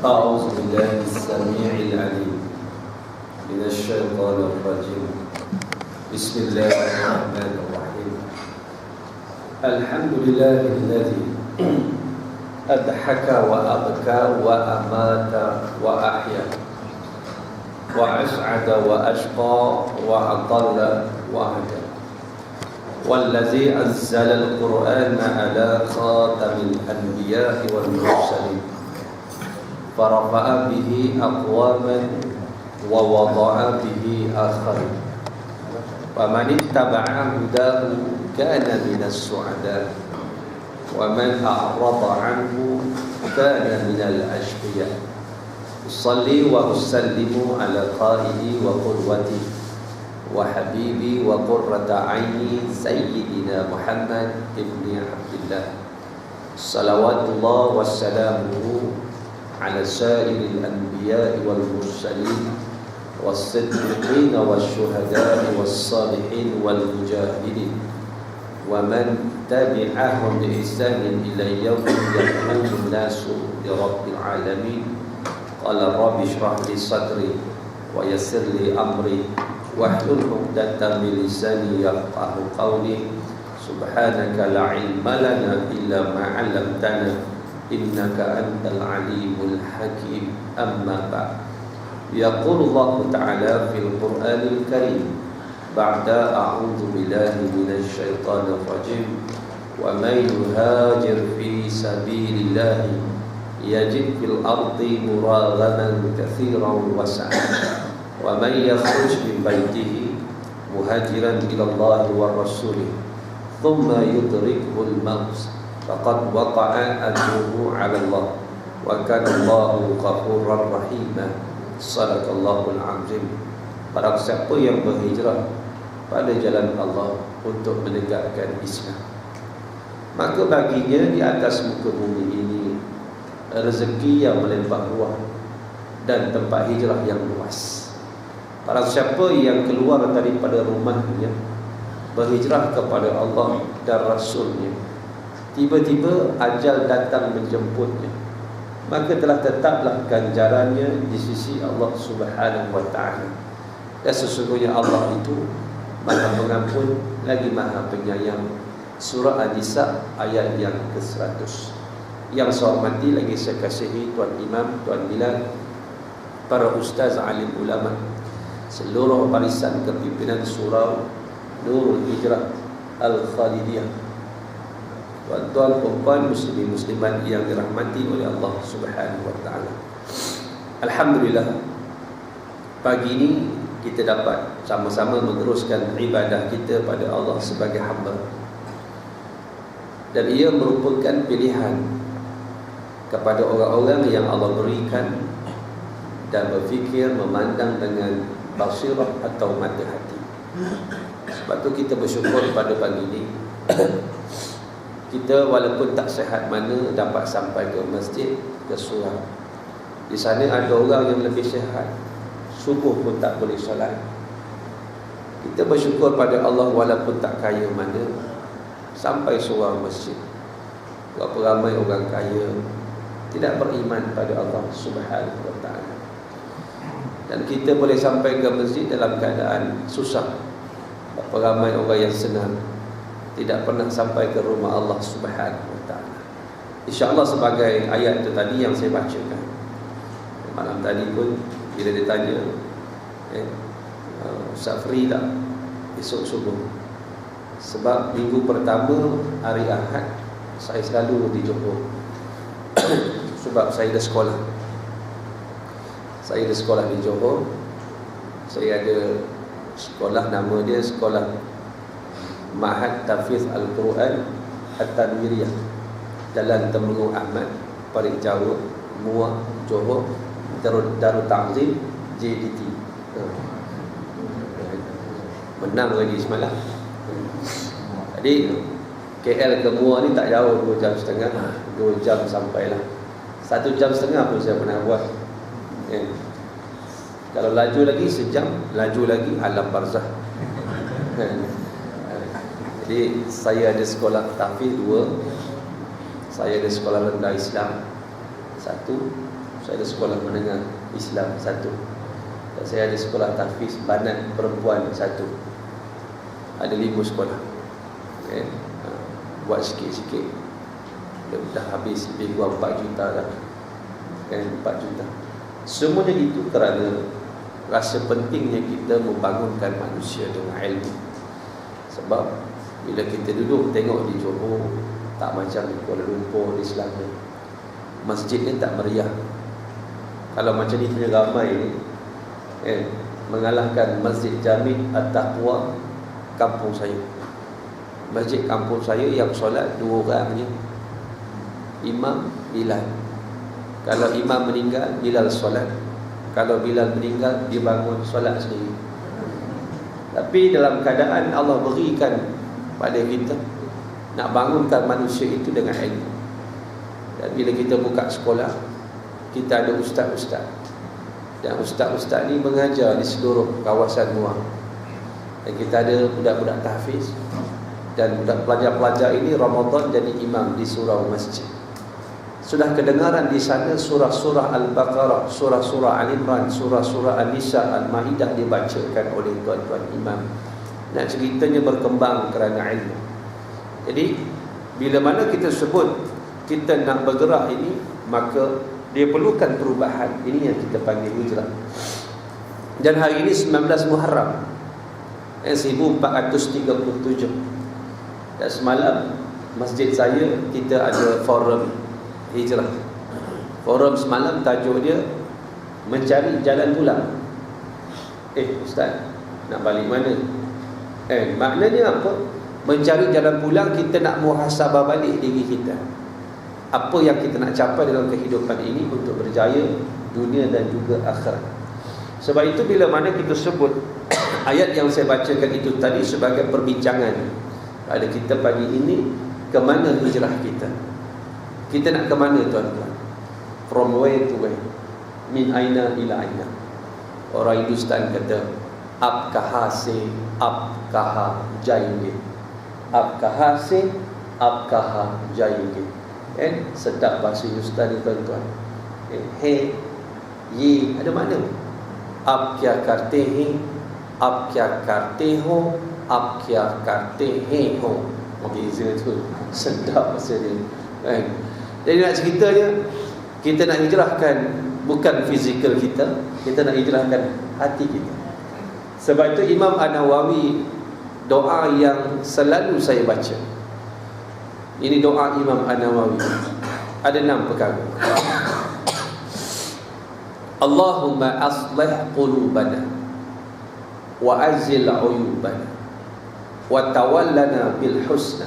أعوذ بالله السميع العليم من الشيطان الرجيم. بسم الله الرحمن الرحيم. الحمد لله الذي أضحك وأبكى وأمات وأحيا وأسعد وأشقى وأضل وهدى، والذي أنزل القرآن على خاتم الأنبياء والمرسلين فرفع به أقواما ووضع به آخرين، ومن اتبع هداه كان من السعداء، ومن أعرض عنه كان من الأشقياء. أصلي وأسلم على قائدي وقدوتي وحبيبي وقرة عيني سيدنا محمد بن عبد الله، صلوات الله وسلامه على سائر الأنبياء والمرسلين والصديقين والشهداء والصالحين والمجاهدين ومن تبعهم بإحسان إلى يوم يقوم الناس لرب العالمين. قال رب اشرح لي صدري ويسر لي أمري واحلل عقدة من لساني يفقهوا قولي. سبحانك لا علم لنا إلا ما علمتنا إنك أنت العليم الحكيم. أما بعد، يقول الله تعالى في القرآن الكريم بعد أعوذ بالله من الشيطان الرجيم: ومن يهاجر في سبيل الله يجد في الأرض مراغما كثيرا وسعا ومن يخرج من بيته مهاجرا إلى الله ورسوله ثم يدركه الموت فقد وقع أجره على الله وكان الله غفورا رحيما. Sadaqallahul azim. Barang siapa yang berhijrah pada jalan Allah untuk menegakkan Islam, maka baginya di atas muka bumi ini rezeki yang melimpah ruah dan tempat hijrah yang luas. Barang siapa yang keluar daripada rumahnya berhijrah kepada Allah dan Rasulnya, tiba-tiba ajal datang menjemputnya, maka telah tetaplah ganjarannya di sisi Allah Subhanahu wa ta'ala. Dan sesungguhnya Allah itu Maha Pengampun lagi Maha Penyayang. Surah An-Nisa ayat yang ke-100. Yang saya hormati lagi saya kasihi Tuan Imam, Tuan Bilal, para ustaz, alim ulama, seluruh barisan kepimpinan Surau Nurul Hijrah Al-Khalidiyah, tuan-tuan, puan-puan, muslimin muslimat yang dirahmati oleh Allah Subhanahu wa taala. Alhamdulillah, pagi ini kita dapat sama-sama meneruskan ibadah kita pada Allah sebagai hamba. Dan ia merupakan pilihan kepada orang-orang yang Allah berikan dan berfikir, memandang dengan basirah atau mata hati. Sebab tu kita bersyukur pada pagi ini kita walaupun tak sihat mana dapat sampai ke masjid, ke surau. Di sana ada orang yang lebih sihat, subuh pun tak boleh solat. Kita bersyukur pada Allah walaupun tak kaya mana sampai surau masjid. Berapa ramai orang kaya tidak beriman pada Allah Subhanahu wa ta'ala. Dan kita boleh sampai ke masjid dalam keadaan susah. Berapa ramai orang yang senang tidak pernah sampai ke rumah Allah Subhanahu wa ta'ala. InsyaAllah sebagai ayat itu tadi yang saya bacakan malam tadi pun, bila ditanya Ustaz free tak esok subuh, sebab minggu pertama hari Ahad saya selalu di Johor sebab saya ada sekolah. Saya ada sekolah di Johor. Saya ada sekolah, nama dia Sekolah Ma'had Tahfiz Al-Quran At-Tanwiriyah, Jalan Temenggong Ahmad, Parit Jawa, Muar, Johor, Darul Ta'zim, JDT. Menang lagi semalam. Jadi KL ke Muar ni tak jauh, 2 jam setengah, 2 jam sampailah. 1 jam setengah pun saya pernah buat. Kalau laju lagi sejam, laju lagi alam barzah. Jadi saya ada sekolah tahfiz 2, saya ada sekolah rendah Islam 1, Saya ada sekolah menengah Islam satu, dan saya ada sekolah tahfiz banat perempuan satu. Ada 5 sekolah. Okay. Buat sikit-sikit dah habis lebih kurang 4 juta dah. Kan, 4 juta. Semuanya itu kerana rasa pentingnya kita membangunkan manusia dengan ilmu. Sebab bila kita duduk tengok di Johor, tak macam di Kuala Lumpur, di Selangor, masjidnya tak meriah. Kalau macam ni punya ramai ni, mengalahkan Masjid Jami' At-Taqwa kampung saya. Masjid kampung saya yang solat 2 orang je, imam, Bilal. Kalau imam meninggal, Bilal solat. Kalau Bilal meninggal, dia bangun solat sendiri. Tapi dalam keadaan Allah berikan pada kita nak bangunkan manusia itu dengan ilmu. Dan bila kita buka sekolah, kita ada ustaz-ustaz, dan ustaz-ustaz ni mengajar di seluruh kawasan Muar. Dan kita ada budak-budak tahfiz, dan budak pelajar-pelajar ini Ramadan jadi imam di surau masjid. Sudah kedengaran di sana surah-surah Al-Baqarah, surah-surah Al-Imran, surah-surah An-Nisa, Al-Ma'idah dibacakan oleh tuan-tuan imam. Dan ceritanya berkembang kerana ilmu. Jadi bila mana kita sebut kita nak bergerak ini, maka dia perlukan perubahan. Ini yang kita panggil hijrah. Dan hari ini 19 Muharram 1437. Dan semalam masjid saya kita ada forum hijrah. Forum semalam tajuk dia mencari jalan pulang. Ustaz, nak balik mana? Maknanya apa? Mencari jalan pulang, kita nak muhasabah balik diri kita. Apa yang kita nak capai dalam kehidupan ini untuk berjaya dunia dan juga akhirat. Sebab itu bila mana kita sebut ayat yang saya bacakan itu tadi sebagai perbincangan pada kita pagi ini, ke mana hijrah kita? Kita nak ke mana tuan-tuan? From where to where? Min aina ila aina. Orang Hindustan kata ab kaha se ab kaha jayenge. Ab kaha se ab kaha jayenge. Sedap bahasa Hindustan ni tuan-tuan. He, ye, ada mana? Ab kya karte he, ab kya karte ho, ab kya karte he ho. Beza tu. Sedap bahasa dia. Jadi nak ceritanya, kita nak hijrahkan bukan fizikal kita, kita nak hijrahkan hati kita. Sebab itu Imam An-Nawawi, doa yang selalu saya baca, ini doa Imam An-Nawawi, ada 6 perkara. Allahumma aslih qulubana wa azil uyubana wa tawallana bil husna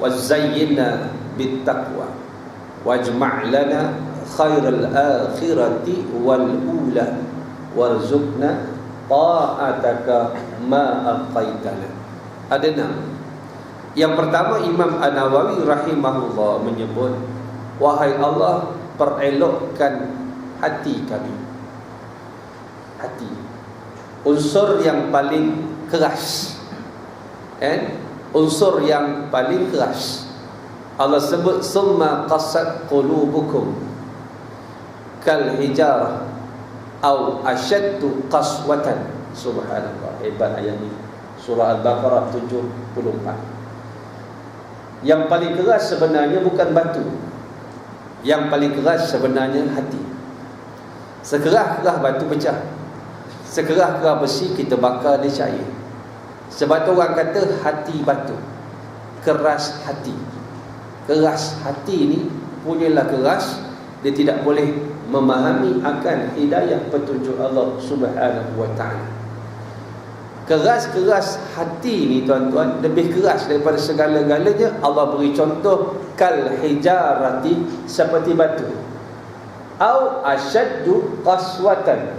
wa zayyinna bit taqwa wajma' lana khairal akhirati wal ula warzuqna ta'ataka ma aqaitana. Ada 6. Yang pertama, Imam An-Nawawi rahimahullah menyebut, wahai Allah, perelokkan hati kami. Hati, unsur yang paling keras, unsur yang paling keras. Allah sebut summa qasat qulubukum kal hijarah au asyaddu qaswatan. Subhanallah, hebat ayat ini. Surah Al-Baqarah 74. Yang paling keras sebenarnya bukan batu. Yang paling keras sebenarnya hati. Sekerah-kerah batu pecah, sekerah-kerah besi kita bakar dia cair. Sebab tu orang kata hati batu, keras hati. Keras hati ni punyalah keras, dia tidak boleh memahami akan hidayah petunjuk Allah Subhanahu wa ta'ala. Keras-keras hati ni tuan-tuan, lebih keras daripada segala-galanya. Allah beri contoh kal hijarati, seperti batu, au asyaddu qaswatan,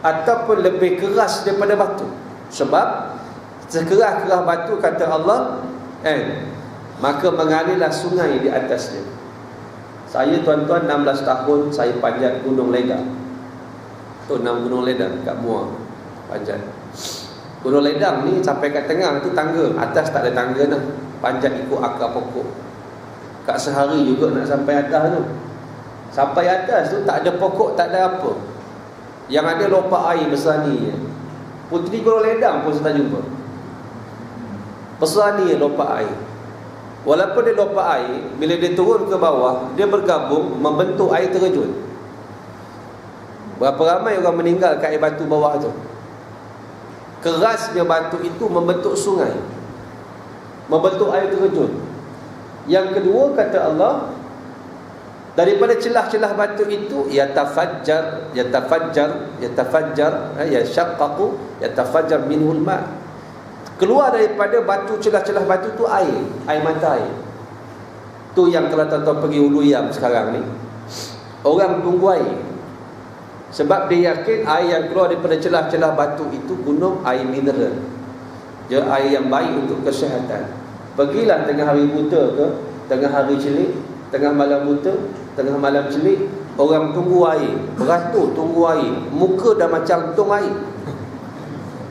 ataupun lebih keras daripada batu. Sebab sekerah-kerah batu kata Allah, maka mengalirlah sungai di atasnya. Saya tuan-tuan 16 tahun saya panjat Gunung Ledang. Tu 6 Gunung Ledang kat Muar panjat. Gunung Ledang ni sampai kat tengah tu tangga, atas tak ada tangga dah. Panjat ikut akar pokok. Kat sehari juga nak sampai atas tu. Sampai atas tu tak ada pokok, tak ada apa. Yang ada lopak air besar ni. Puteri Golong Ledang pun saya tak jumpa. Besar ni lopak air. Walaupun dia lopak air, bila dia turun ke bawah, dia bergabung membentuk air terjun. Berapa ramai orang meninggal kat air batu bawah tu. Kerasnya batu itu membentuk sungai, membentuk air terjun. Yang kedua, kata Allah, daripada celah-celah batu itu yatafajjar yatafajjar minhul ma'. Keluar daripada batu, celah-celah batu tu air mata air. Tu yang kalau tuan-tuan pergi Ulu Yam sekarang ni, orang tunggu air. Sebab dia yakin air yang keluar daripada celah-celah batu itu gunung air mineral. Dia air yang baik untuk kesihatan. Pergilah tengah hari buta ke, tengah hari celik, tengah malam buta, tengah malam celik, orang tunggu air, beratur tunggu air, muka dah macam tong air.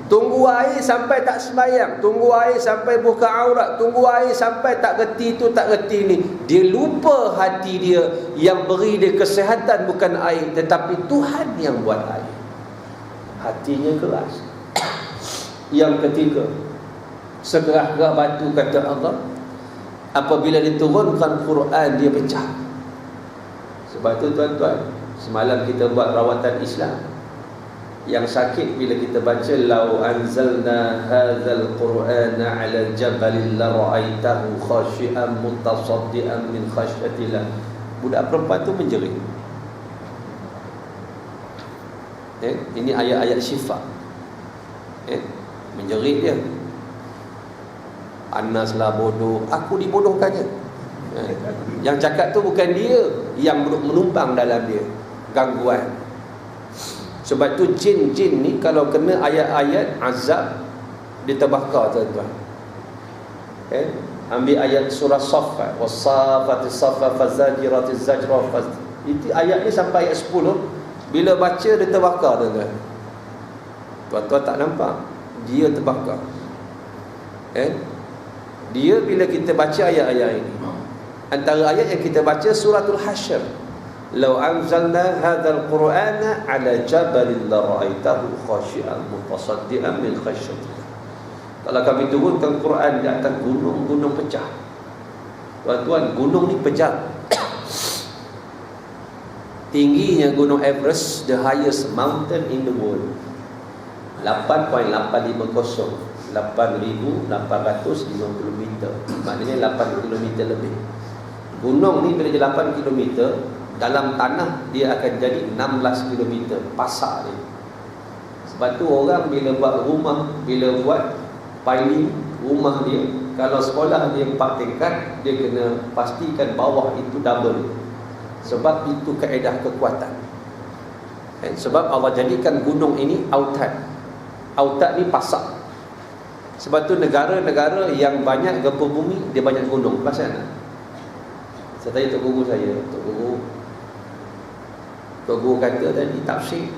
Tunggu air sampai tak sembahyang, tunggu air sampai buka aurat, tunggu air sampai tak reti tu, tak reti ni. Dia lupa hati dia yang beri dia kesihatan bukan air, tetapi Tuhan yang buat air. Hatinya keras. Yang ketiga, segerah-gerah batu, kata Allah, apabila diturunkan Quran dia pecah. Sebab tu tuan-tuan, semalam kita buat rawatan Islam. Yang sakit bila kita baca lau anzalna hadzal qur'ana 'ala jabalin la ra'aitahu khashi'an mutasaddian min khasyatillah. Budak perempuan tu menjerit. Ini ayat-ayat syifa. Menjerit dia. Anaslah bodoh, aku dibodohkannya. Yang cakap tu bukan dia, yang menumpang dalam dia gangguan. Sebab tu jin-jin ni kalau kena ayat-ayat azab dia terbakar, tuan-tuan. Ambil ayat surah Saffat, was-saffati saffa fazajirati zajra. Itu ayat ni sampai ayat 10. Bila baca dia terbakar, tuan-tuan. Tuan-tuan tak nampak, dia terbakar. Dia bila kita baca ayat-ayat ini, antara ayat yang kita baca suratul Hasyr, lau anzalna hadzal qur'ana 'ala jabalin la ra'aitahu khashi'an mutasaddian min khasyatillah. Kalau kami turunkan Quran di atas gunung-gunung pecah. Tuan-tuan, gunung ni pejam. Tingginya gunung Everest, the highest mountain in the world, 8.850, 8,850 meter. Maknanya 8 km lebih. Gunung ni bila dia 8 km, dalam tanah dia akan jadi 16 km pasak dia. Sebab tu orang bila buat rumah, bila buat piling rumah dia, kalau sekolah dia 4 tingkat, dia kena pastikan bawah itu double. Sebab itu kaedah kekuatan. Sebab Allah jadikan gunung ini autad. Autad ni pasak. Sebab tu negara-negara yang banyak gempa bumi, dia banyak gunung. Pasal mana? Saya tanya Tok Guru saya, Tok Guru kata tadi tafsir,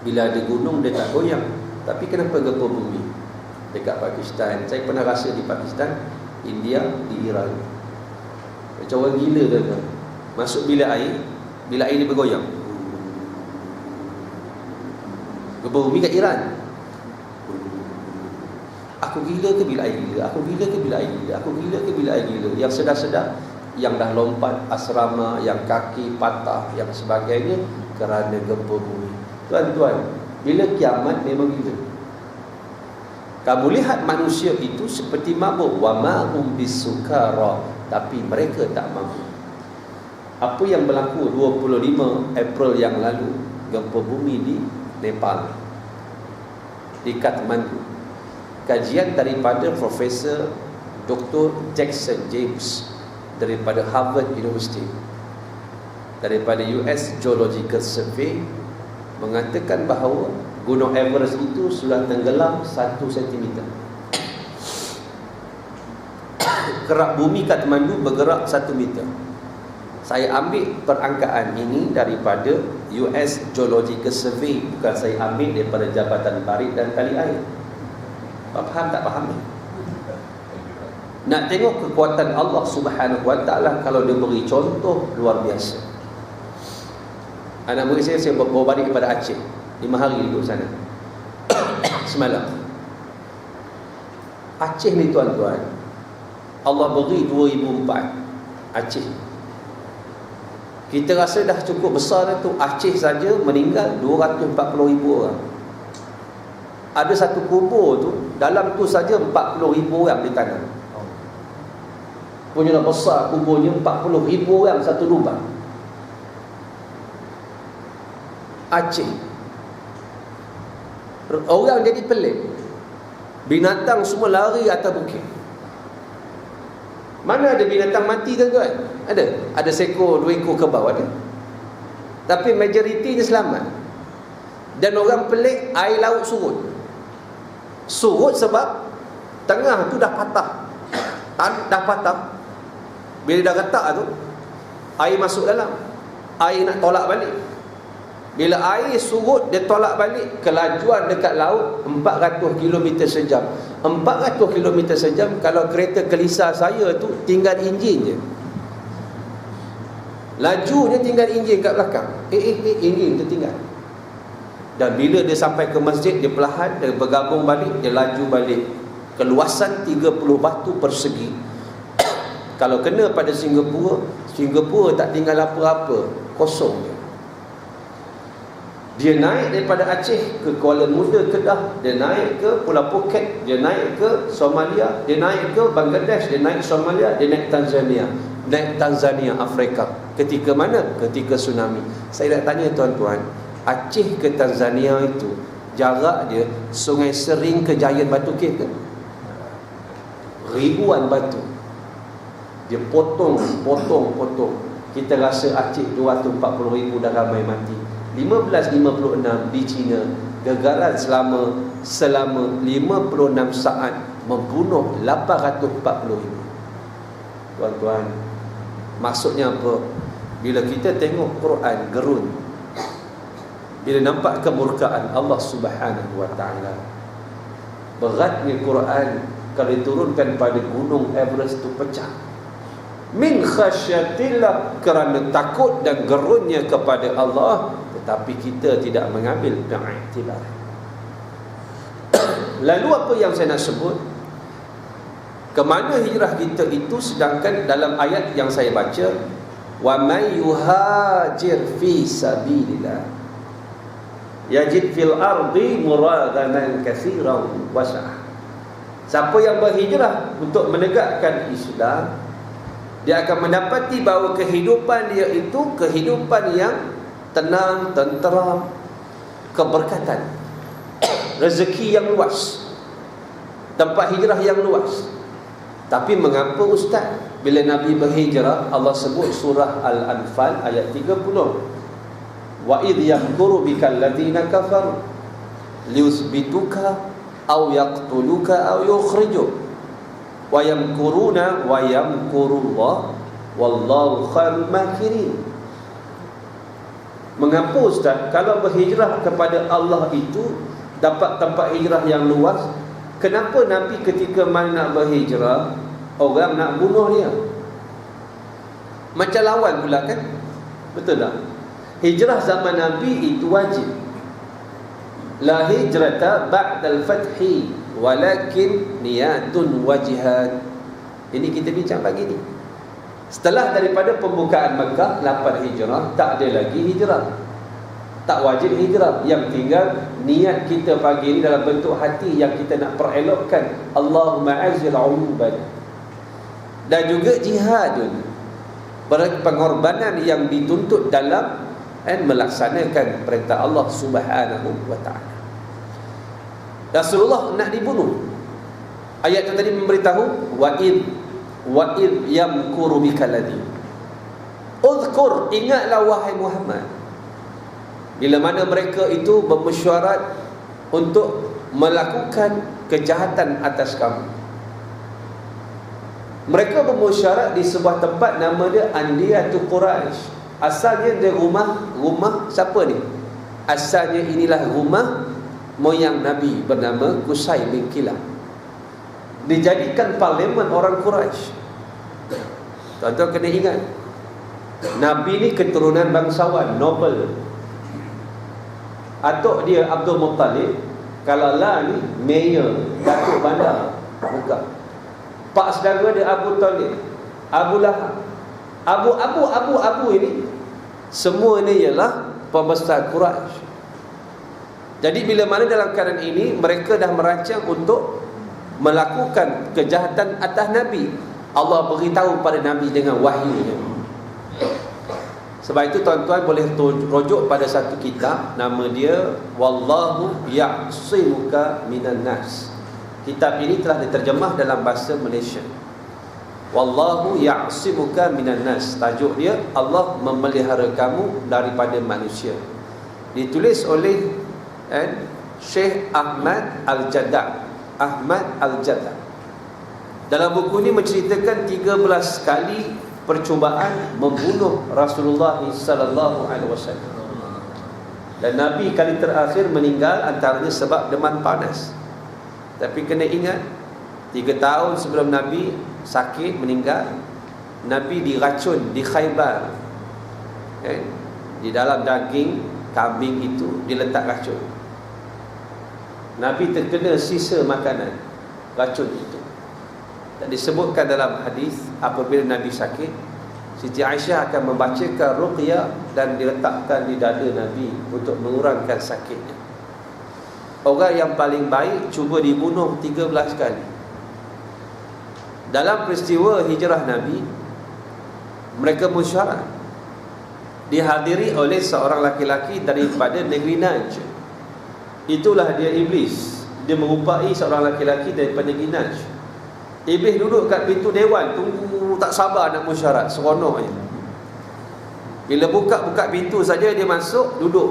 bila ada gunung dia tak goyang. Tapi kenapa gempa bumi dekat Pakistan? Saya pernah rasa di Pakistan, India, di Iran. Macam orang gila kan. Masuk bilik air ni bergoyang. Gempa bumi kat Iran. Aku gila ke bila air gila? Aku gila ke bila air gila? Aku gila ke bila air gila? Yang sedar-sedar, yang dah lompat asrama, yang kaki patah, yang sebagainya kerana gempa bumi. Tuan-tuan, bila kiamat memang gila. Kamu lihat manusia itu seperti mabuk, wa ma hum bisukara, tapi mereka tak mabuk. Apa yang berlaku 25 April yang lalu, gempa bumi di Nepal, di Kathmandu. Kajian daripada Profesor Dr. Jackson James daripada Harvard University, daripada US Geological Survey, mengatakan bahawa Gunung Everest itu sudah tenggelam 1 cm. Kerak bumi Kathmandu bergerak 1 meter. Saya ambil perangkaan ini daripada US Geological Survey, bukan saya ambil daripada Jabatan Barit dan Tali Air. Faham tak faham? Nak tengok kekuatan Allah Subhanahu Wa Taala kalau dia beri contoh luar biasa. Anak murid saya bawa balik kepada Aceh 5 hari duduk sana. Semalam Aceh ni tuan-tuan, Allah beri 2004 Aceh. Kita rasa dah cukup besar itu. Aceh saja meninggal 240,000 orang. Ada satu kubur tu, dalam tu saja 40,000 orang ditanam. Punyalah besar kuburnya, 40,000 orang satu lubang. Aceh. Orang jadi pelik. Binatang semua lari atas bukit. Mana ada binatang mati tuan-tuan? Ada seekor, 2 ekor kerbau ada. Tapi majoritinya selamat. Dan orang pelik, air laut surut. Surut sebab tengah tu dah patah. Dah patah. Bila dah retak tu, air masuk dalam. Air nak tolak balik. Bila air surut, dia tolak balik. Kelajuan dekat laut 400 km sejam. 400 km sejam. Kalau kereta kelisa saya tu tinggal enjin je. Lajunya tinggal enjin kat belakang. Enjin tertinggal. Dan bila dia sampai ke masjid, dia perlahan, dia bergabung balik, dia laju balik. Keluasan 30 batu persegi. Kalau kena pada Singapura tak tinggal apa-apa, kosong je. Dia naik daripada Aceh ke Kuala Muda, Kedah, dia naik ke Pulau Phuket, dia naik ke Somalia, dia naik ke Bangladesh, dia naik Somalia, dia naik Tanzania. Naik Tanzania, Afrika. Ketika mana? Ketika tsunami. Saya nak tanya tuan-tuan, Aceh ke Tanzania itu jarak dia Sungai Sering ke Giant Batu Cave ke? Ribuan batu. Dia potong. Kita rasa Aceh 240,000 dah ramai mati. 1556 di China, gagaran selama 56 saat membunuh 840,000. Tuan-tuan, maksudnya apa? Bila kita tengok Quran gerun, bila nampak kemurkaan Allah Subhanahu Wa Taala, beratnya Quran kalau diturunkan pada gunung Everest tu pecah. Min khasyatillah, kerana takut dan gerunnya kepada Allah, tetapi kita tidak mengambil iktibar. Lalu apa yang saya nak sebut? Kemana hijrah kita itu? Sedangkan dalam ayat yang saya baca, wa may yuhajir fi sabilillah yajid fil ardi muragaman katsiran wasa'ah. Siapa yang berhijrah untuk menegakkan Islam, dia akan mendapati bahawa kehidupan dia itu kehidupan yang tenang, tenteram, keberkatan, rezeki yang luas, tempat hijrah yang luas. Tapi mengapa ustaz bila Nabi berhijrah Allah sebut surah Al-Anfal ayat 30, wa idh yamkuru bikal ladzina kafaru liyuthbituka aw yaqtuluka aw yukhrijuk wa yamkuruna wa yamkurullah wallahu khairul makirin. Mengapa ustaz kalau berhijrah kepada Allah itu dapat tempat hijrah yang luas, kenapa Nabi ketika mana nak berhijrah orang nak bunuh dia? Macam lawan pula kan? Betul tak? Hijrah zaman Nabi itu wajib. La hijrata ba'dal fathi walakin niyatun wa jihad. Ini kita bincang pagi ni. Setelah daripada pembukaan Mekah 8 hijrah, tak ada lagi hijrah. Tak wajib hijrah. Yang tinggal niat kita pagi ni dalam bentuk hati yang kita nak perelokkan Allahumma azil uyuban. Dan juga jihadun, pengorbanan yang dituntut dalam melaksanakan perintah Allah Subhanahu wa taala. Rasulullah nak dibunuh. Ayat itu tadi memberitahu wa id yamkuru bikal ladzi. Uzkur, ingatlah wahai Muhammad, bila mana mereka itu bermesyuarat untuk melakukan kejahatan atas kamu. Mereka bermesyuarat di sebuah tempat nama dia Andiyatul Quraisy. Asalnya dia rumah siapa ni? Asalnya inilah rumah moyang Nabi bernama Qusay bin Kilab. dijadikan parlimen orang Quraisy. Tuan-tuan kena ingat, Nabi ni keturunan bangsawan, noble. Atuk dia Abdul Muttalib, kalau lah ni mayor, datuk bandar, bukan. Pak saudara dia Abu Talib, Abu Lahab, Abu ini semua ni ialah pembesar Quraisy. Jadi bila mana dalam keadaan ini mereka dah merancang untuk melakukan kejahatan atas Nabi, Allah beritahu pada Nabi dengan wahyunya. Sebab itu tuan-tuan boleh rujuk pada satu kitab, nama dia Wallahu Ya'simuka Minan Nas. Kitab ini telah diterjemah dalam bahasa Malaysia. Wallahu Ya'simuka Minan Nas. Tajuk dia, Allah memelihara kamu daripada manusia. Ditulis oleh Syekh Ahmad Al-Jaddah. Dalam buku ini menceritakan 13 kali percubaan membunuh Rasulullah sallallahu alaihi wasallam. Dan Nabi kali terakhir meninggal antaranya sebab demam panas. Tapi kena ingat, 3 tahun sebelum Nabi sakit meninggal, Nabi diracun di Khaybar. Di dalam daging kambing itu diletak racun. Nabi terkena sisa makanan racun itu. Dan disebutkan dalam hadis, apabila Nabi sakit, Siti Aisyah akan membacakan ruqyah dan diletakkan di dada Nabi untuk mengurangkan sakitnya. Orang yang paling baik cuba dibunuh 13 kali. Dalam peristiwa hijrah Nabi, mereka musyawarah, dihadiri oleh seorang laki-laki daripada negeri Najd. Itulah dia Iblis. Dia menyerupai seorang laki-laki daripada negeri Najd. Iblis duduk kat pintu dewan, tunggu tak sabar nak musyarat, seronoknya. Bila buka pintu saja dia masuk, duduk